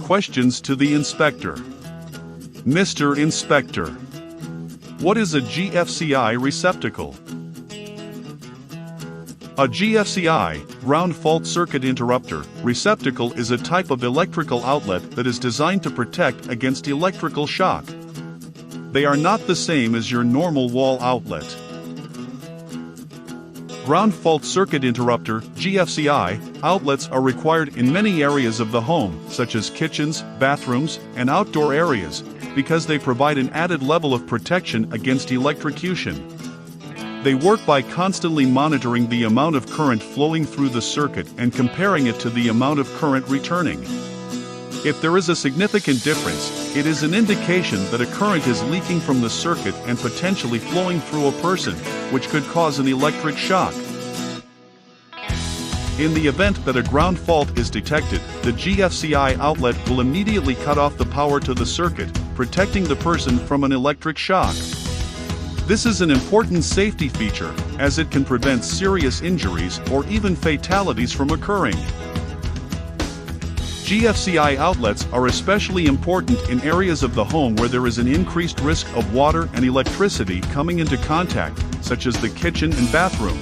Questions to the inspector. Mr. Inspector, what is a GFCI receptacle? A GFCI, ground fault circuit interrupter, receptacle is a type of electrical outlet that is designed to protect against electrical shock. They are not the same as your normal wall outlet. Ground fault circuit interrupter (GFCI) outlets are required in many areas of the home, such as kitchens, bathrooms, and outdoor areas, because they provide an added level of protection against electrocution. They work by constantly monitoring the amount of current flowing through the circuit and comparing it to the amount of current returning. If there is a significant difference, it is an indication that a current is leaking from the circuit and potentially flowing through a person, which could cause an electric shock. In the event that a ground fault is detected, the GFCI outlet will immediately cut off the power to the circuit, protecting the person from an electric shock. This is an important safety feature, as it can prevent serious injuries or even fatalities from occurring. GFCI outlets are especially important in areas of the home where there is an increased risk of water and electricity coming into contact, such as the kitchen and bathroom.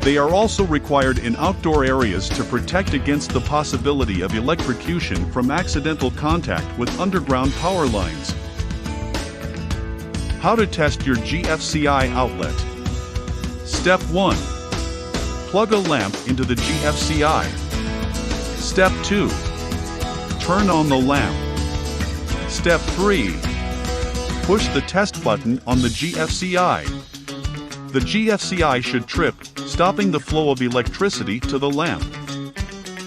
They are also required in outdoor areas to protect against the possibility of electrocution from accidental contact with underground power lines. How to test your GFCI outlet. Step 1. Plug a lamp into the GFCI. Step 2. Turn on the lamp. Step 3. Push the test button on the GFCI. The GFCI should trip, stopping the flow of electricity to the lamp.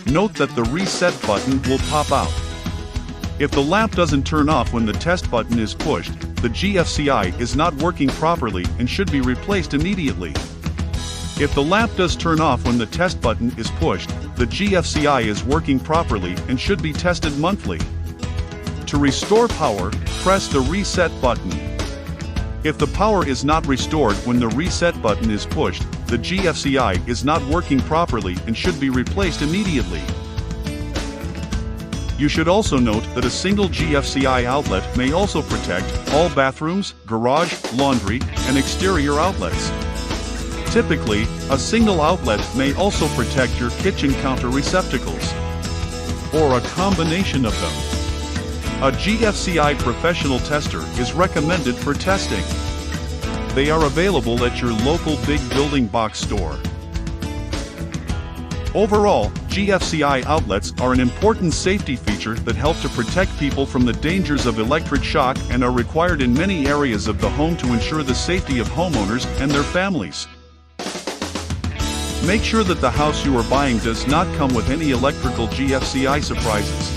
Note that the reset button will pop out. If the lamp doesn't turn off when the test button is pushed, the GFCI is not working properly and should be replaced immediately. If the lamp does turn off when the test button is pushed, the GFCI is working properly and should be tested monthly. To restore power, press the reset button. If the power is not restored when the reset button is pushed, the GFCI is not working properly and should be replaced immediately. You should also note that a single GFCI outlet may also protect all bathrooms, garage, laundry, and exterior outlets. Typically, a single outlet may also protect your kitchen counter receptacles, or a combination of them. A GFCI professional tester is recommended for testing. They are available at your local big building box store. Overall, GFCI outlets are an important safety feature that help to protect people from the dangers of electric shock and are required in many areas of the home to ensure the safety of homeowners and their families. Make sure that the house you are buying does not come with any electrical GFCI surprises.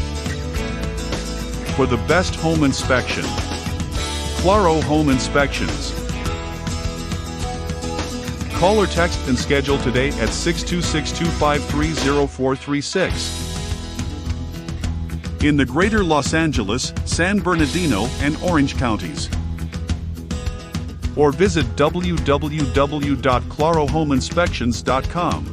For the best home inspection, CLARO Home Inspections. Call or text and schedule today at 626-253-0436. In the greater Los Angeles, San Bernardino, and Orange counties. Or visit www.clarohomeinspections.com.